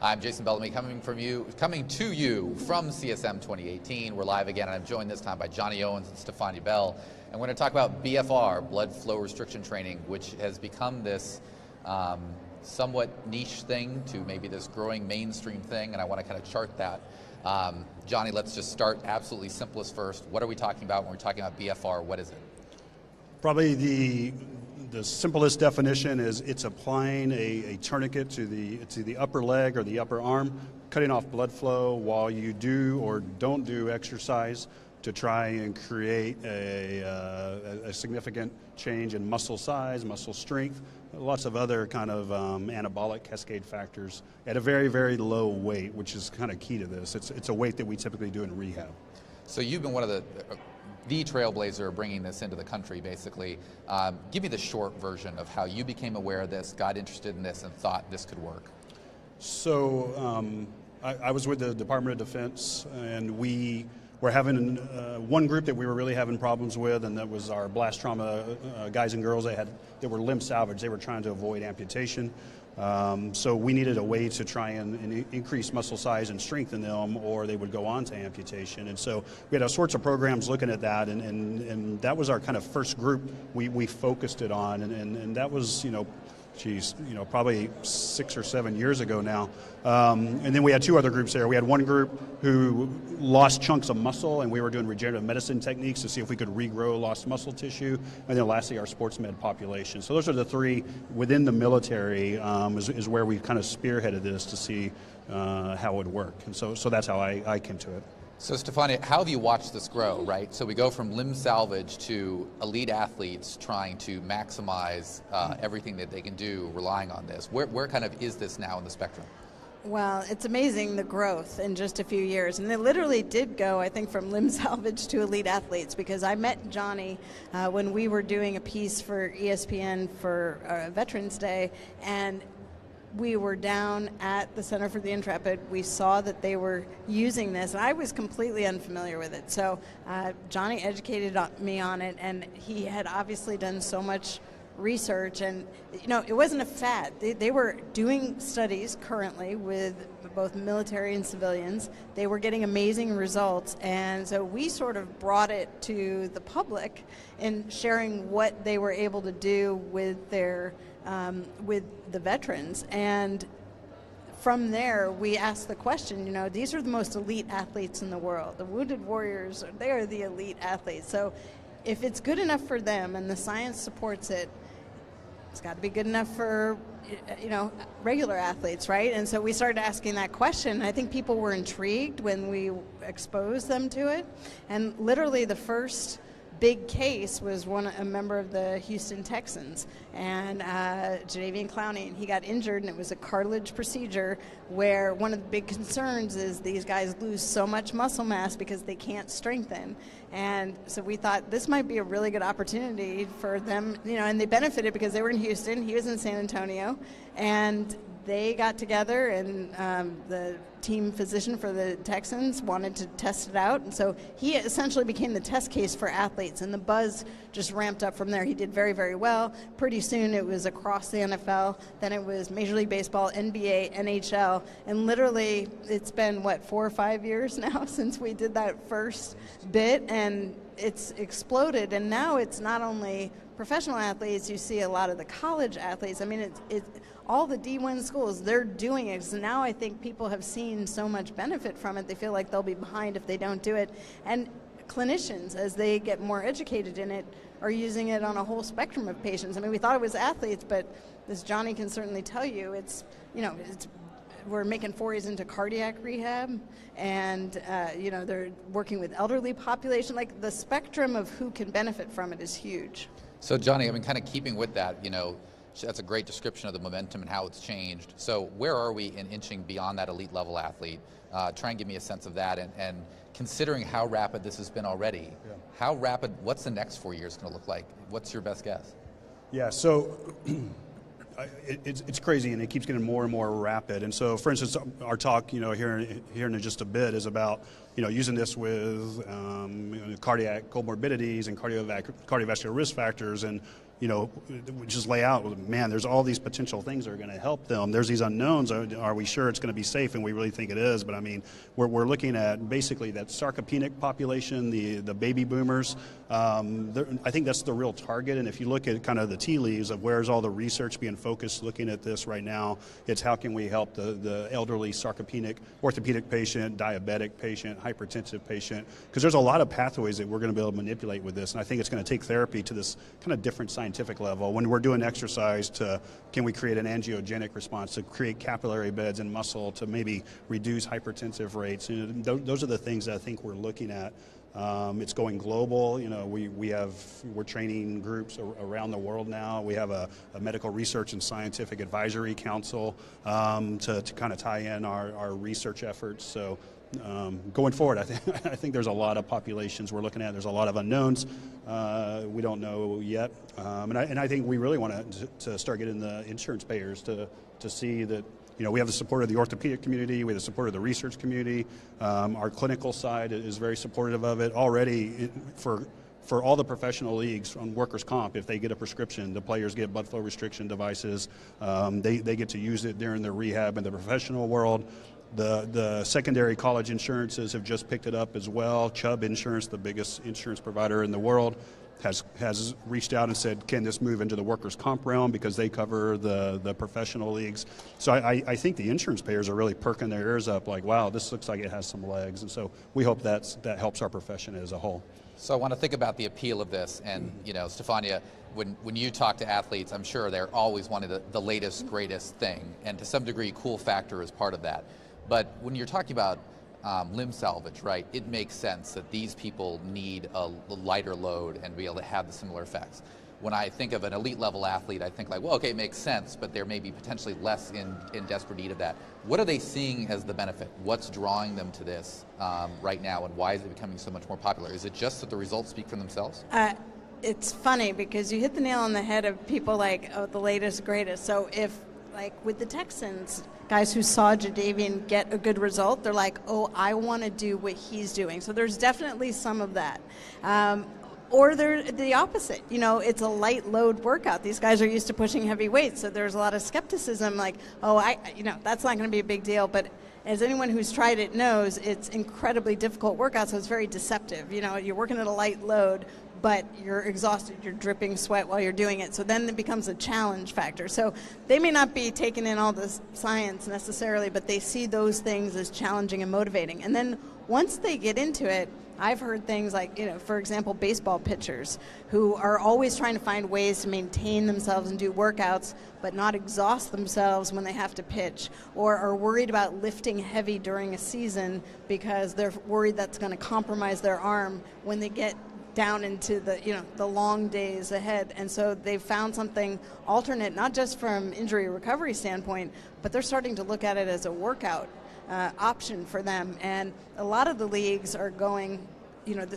I'm Jason Bellamy, coming to you from CSM 2018. We're live again, and I'm joined this time by Jonny Owens and Stefani Bell. And we're going to talk about BFR, blood flow restriction training, which has become this somewhat niche thing to maybe this growing mainstream thing, and I want to kind of chart that. Jonny, let's just start absolutely simplest first. What are we talking about when we're talking about BFR? What is it? Probably the simplest definition is it's applying a tourniquet to the upper leg or the upper arm, cutting off blood flow while you do or don't do exercise to try and create a significant change in muscle size, muscle strength, lots of other kind of anabolic cascade factors at a very, very low weight, which is kind of key to this. It's a weight that we typically do in rehab. So you've been one of the trailblazer bringing this into the country, basically. Give me the short version of how you became aware of this, got interested in this, and thought this could work. So I was with the Department of Defense, and we were having one group that we were really having problems with, and that was our blast trauma guys and girls that were limb salvage. They were trying to avoid amputation. So we needed a way to try and increase muscle size and strength in them, or they would go on to amputation. And so we had all sorts of programs looking at that, and that was our kind of first group we focused it on, and that was, probably 6 or 7 years ago now. And then we had two other groups there. We had one group who lost chunks of muscle, and we were doing regenerative medicine techniques to see if we could regrow lost muscle tissue. And then lastly, our sports med population. So those are the three within the military is where we kind of spearheaded this to see how it would work. And so that's how I came to it. So Stefani, how have you watched this grow, right? So we go from limb salvage to elite athletes trying to maximize everything that they can do relying on this. Where kind of is this now in the spectrum? Well, it's amazing the growth in just a few years. And it literally did go, I think, from limb salvage to elite athletes, because I met Jonny when we were doing a piece for ESPN for Veterans Day, and we were down at the Center for the Intrepid. We saw that they were using this, and I was completely unfamiliar with it. So Jonny educated me on it, and he had obviously done so much research, and it wasn't a fad. They were doing studies currently with both military and civilians. They were getting amazing results, and so we sort of brought it to the public in sharing what they were able to do with their with the veterans. And from there, we asked the question, these are the most elite athletes in the world. The Wounded Warriors, they are the elite athletes. So if it's good enough for them and the science supports it, it's got to be good enough for, regular athletes, right? And so we started asking that question. I think people were intrigued when we exposed them to it. And literally the first big case was a member of the Houston Texans, and Jadeveon Clowney, and he got injured, and it was a cartilage procedure where one of the big concerns is these guys lose so much muscle mass because they can't strengthen. And so we thought this might be a really good opportunity for them, and they benefited because they were in Houston, he was in San Antonio, and they got together, and the team physician for the Texans wanted to test it out, and so he essentially became the test case for athletes, and the buzz just ramped up from there. He did very, very well. Pretty soon it was across the NFL, then it was Major League Baseball, NBA, NHL, and literally it's been, 4 or 5 years now since we did that first bit, and it's exploded, and now it's not only professional athletes, you see a lot of the college athletes. I mean, it's all the D1 schools, they're doing it. So now I think people have seen so much benefit from it, they feel like they'll be behind if they don't do it. And clinicians, as they get more educated in it, are using it on a whole spectrum of patients. I mean, we thought it was athletes, but as Jonny can certainly tell you, we're making forays into cardiac rehab, and they're working with elderly population. Like, the spectrum of who can benefit from it is huge. So Jonny, kind of keeping with that, that's a great description of the momentum and how it's changed. So where are we in inching beyond that elite level athlete? Try and give me a sense of that, and considering how rapid this has been already, how rapid, what's the next 4 years going to look like? What's your best guess? Yeah, so it's crazy, and it keeps getting more and more rapid. And so, for instance, our talk, here in just a bit is about, using this with cardiac comorbidities and cardiovascular risk factors, and we just lay out, man, there's all these potential things that are going to help them. There's these unknowns. Are we sure it's going to be safe? And we really think it is. But I mean, we're looking at basically that sarcopenic population, the baby boomers. I think that's the real target. And if you look at kind of the tea leaves of where's all the research being focused looking at this right now, it's how can we help the elderly sarcopenic orthopedic patient, diabetic patient, hypertensive patient, because there's a lot of pathways that we're going to be able to manipulate with this. And I think it's going to take therapy to this kind of different scientific level. When we're doing exercise, can we create an angiogenic response to create capillary beds in muscle to maybe reduce hypertensive rates? Those are the things that I think we're looking at. It's going global. We're training groups around the world now. We have a medical research and scientific advisory council to kind of tie in our research efforts. So going forward, I think there's a lot of populations we're looking at. There's a lot of unknowns we don't know yet, and I think we really want to start getting the insurance payers to see that. We have the support of the orthopedic community, we have the support of the research community. Our clinical side is very supportive of it already. For all the professional leagues on workers' comp, if they get a prescription, the players get blood flow restriction devices. They get to use it during their rehab in the professional world. The secondary college insurances have just picked it up as well. Chubb Insurance, the biggest insurance provider in the world, has reached out and said, can this move into the workers' comp realm because they cover the professional leagues? So I think the insurance payers are really perking their ears up like, wow, this looks like it has some legs. And so we hope that helps our profession as a whole. So I want to think about the appeal of this. And, Stefania, when you talk to athletes, I'm sure they're always wanting the latest, greatest thing. And to some degree, cool factor is part of that. But when you're talking about limb salvage, right, it makes sense that these people need a lighter load and be able to have the similar effects. When I think of an elite level athlete, I think like, well, okay, it makes sense, but they're maybe potentially less in desperate need of that. What are they seeing as the benefit? What's drawing them to this right now, and why is it becoming so much more popular? Is it just that the results speak for themselves? It's funny because you hit the nail on the head of people like, oh, the latest, greatest. So if, like with the Texans, guys who saw Jadeveon get a good result, they're like, oh, I want to do what he's doing. So there's definitely some of that. Or they're the opposite. It's a light load workout. These guys are used to pushing heavy weights, so there's a lot of skepticism like, oh, that's not going to be a big deal. But as anyone who's tried it knows, it's incredibly difficult workout, so it's very deceptive. You're working at a light load, but you're exhausted, you're dripping sweat while you're doing it. So then it becomes a challenge factor. So they may not be taking in all the science necessarily, but they see those things as challenging and motivating. And then once they get into it, I've heard things like, for example, baseball pitchers who are always trying to find ways to maintain themselves and do workouts, but not exhaust themselves when they have to pitch, or are worried about lifting heavy during a season because they're worried that's going to compromise their arm when they get down into the long days ahead. And so they've found something alternate, not just from injury recovery standpoint, but they're starting to look at it as a workout option for them. And a lot of the leagues are going,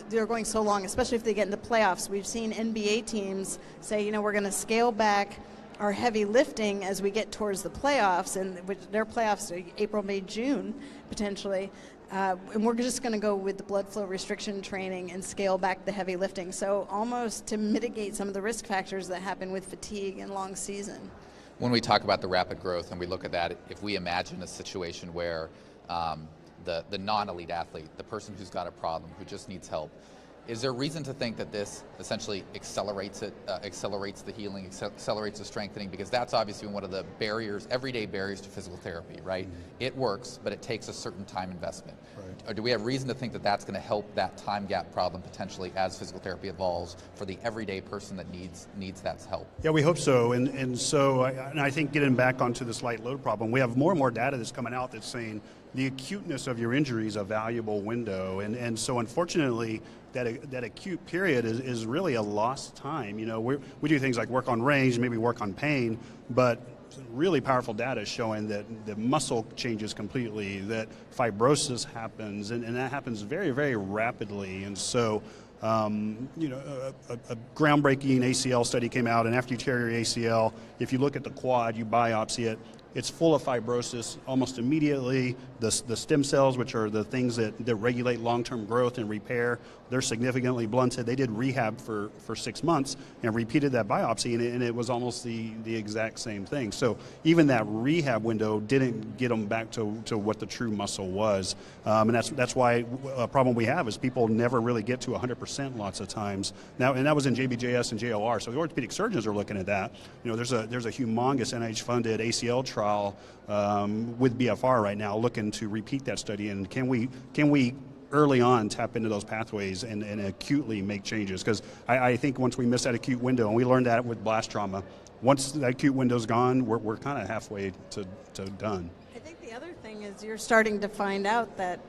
they're going so long, especially if they get into playoffs. We've seen NBA teams say, we're going to scale back our heavy lifting as we get towards the playoffs, and which their playoffs are April, May, June, potentially. And we're just going to go with the blood flow restriction training and scale back the heavy lifting. So almost to mitigate some of the risk factors that happen with fatigue and long season. When we talk about the rapid growth and we look at that, if we imagine a situation where the non-elite athlete, the person who's got a problem, who just needs help, is there reason to think that this essentially accelerates the healing, accelerates the strengthening? Because that's obviously one of the barriers, everyday barriers to physical therapy, right? Mm-hmm. It works, but it takes a certain time investment. Right. Or do we have reason to think that that's going to help that time gap problem potentially as physical therapy evolves for the everyday person that needs that help? Yeah, we hope so. And so I think getting back onto this light load problem, we have more and more data that's coming out that's saying the acuteness of your injury is a valuable window. And so unfortunately, that acute period is really a lost time. We do things like work on range, maybe work on pain, but really powerful data showing that the muscle changes completely, that fibrosis happens, and that happens very, very rapidly. And so, a groundbreaking ACL study came out, and after you tear your ACL, if you look at the quad, you biopsy it, it's full of fibrosis almost immediately. The stem cells, which are the things that regulate long-term growth and repair, they're significantly blunted. They did rehab for 6 months and repeated that biopsy, and it was almost the exact same thing. So even that rehab window didn't get them back to what the true muscle was. And that's why a problem we have is people never really get to 100% lots of times. Now, and that was in JBJS and JOR. So the orthopedic surgeons are looking at that. There's a humongous NIH-funded ACL trial with BFR right now, looking to repeat that study. And can we early on tap into those pathways and acutely make changes? Because I think once we miss that acute window, and we learned that with blast trauma, once that acute window's gone, we're kind of halfway to done. I think the other thing is you're starting to find out that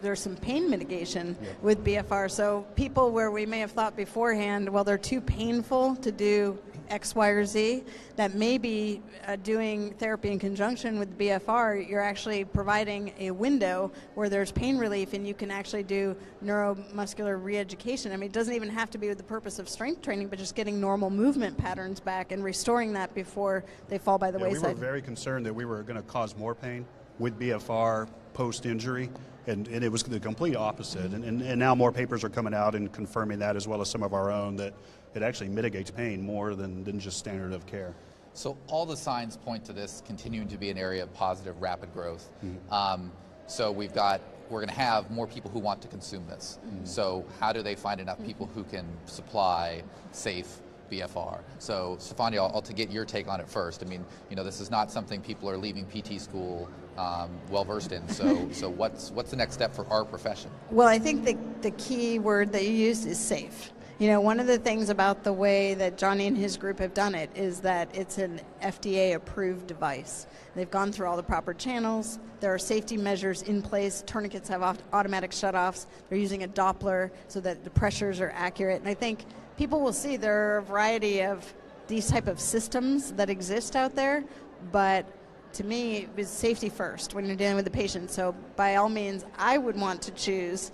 there's some pain mitigation with BFR. So people where we may have thought beforehand, well, they're too painful to do X, Y, or Z, that maybe doing therapy in conjunction with BFR, you're actually providing a window where there's pain relief and you can actually do neuromuscular re-education. I mean, it doesn't even have to be with the purpose of strength training, but just getting normal movement patterns back and restoring that before they fall by the wayside. We were very concerned that we were going to cause more pain with BFR post-injury, and it was the complete opposite. And now more papers are coming out and confirming that, as well as some of our own, that it actually mitigates pain more than just standard of care. So all the signs point to this continuing to be an area of positive, rapid growth. Mm-hmm. So we're going to have more people who want to consume this. Mm-hmm. So how do they find enough people who can supply safe BFR? So Stefania, I'll to get your take on it first. I mean, this is not something people are leaving PT school well versed in. So what's the next step for our profession? Well, I think the key word that you used is safe. One of the things about the way that Jonny and his group have done it is that it's an FDA-approved device. They've gone through all the proper channels. There are safety measures in place. Tourniquets have automatic shutoffs. They're using a Doppler so that the pressures are accurate. And I think people will see there are a variety of these type of systems that exist out there, but to me, it's safety first when you're dealing with the patient. So by all means, I would want to choose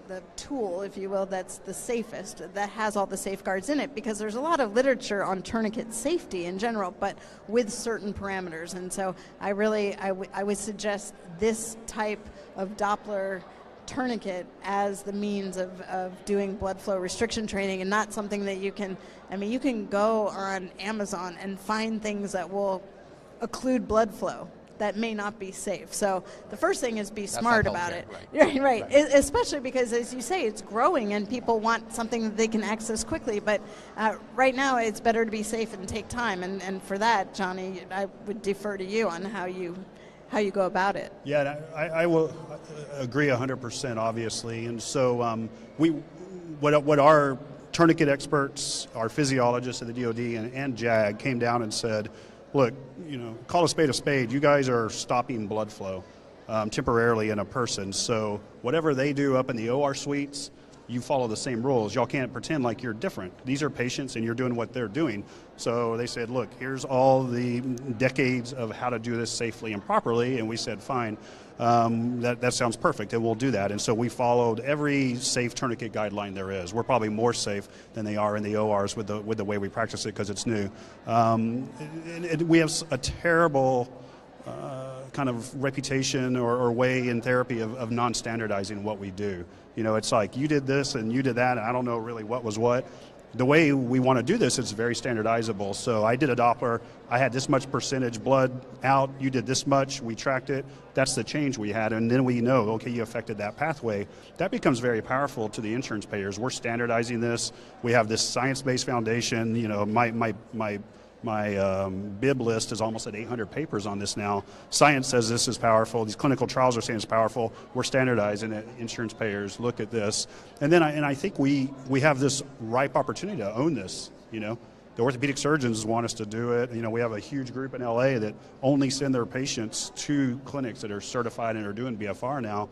the tool, if you will, that's the safest, that has all the safeguards in it, because there's a lot of literature on tourniquet safety in general, but with certain parameters. And so I would suggest this type of Doppler tourniquet as the means of doing blood flow restriction training, and not something that you can go on Amazon and find things that will occlude blood flow that may not be safe. So the first thing is be smart about it. Right. Especially because, as you say, it's growing and people want something that they can access quickly. But right now it's better to be safe and take time. And for that, Jonny, I would defer to you on how you go about it. Yeah, I will agree 100%, obviously. And so what our tourniquet experts, our physiologists at the DOD and JAG came down and said, look, call a spade. You guys are stopping blood flow temporarily in a person. So whatever they do up in the OR suites, you follow the same rules. Y'all can't pretend like you're different. These are patients and you're doing what they're doing. So they said, look, here's all the decades of how to do this safely and properly. And we said, fine, that sounds perfect, and we'll do that. And so we followed every safe tourniquet guideline there is. We're probably more safe than they are in the ORs with the way we practice it, because it's new. And we have a terrible kind of reputation or way in therapy of non-standardizing what we do. It's like you did this and you did that, and I don't know really what was what. The way we want to do this is very standardizable. So I did a Doppler. I had this much percentage blood out. You did this much. We tracked it. That's the change we had. And then we know, okay, you affected that pathway. That becomes very powerful to the insurance payers. We're standardizing this. We have this science-based foundation. My bib list is almost at 800 papers on this now. Science says this is powerful. These clinical trials are saying it's powerful. We're standardizing it. Insurance payers look at this. And then I think we have this ripe opportunity to own this. The orthopedic surgeons want us to do it. We have a huge group in LA that only send their patients to clinics that are certified and are doing BFR now.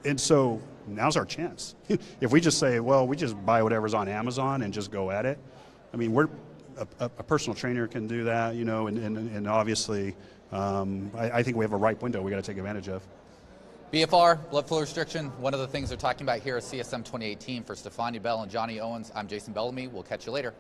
And so now's our chance. If we just say, well, we just buy whatever's on Amazon and just go at it. I mean, a personal trainer can do that, and obviously I think we have a ripe window we got to take advantage of. BFR, blood flow restriction, one of the things they're talking about here at CSM 2018. For Stefania Bell and Jonny Owens, I'm Jason Bellamy. We'll catch you later.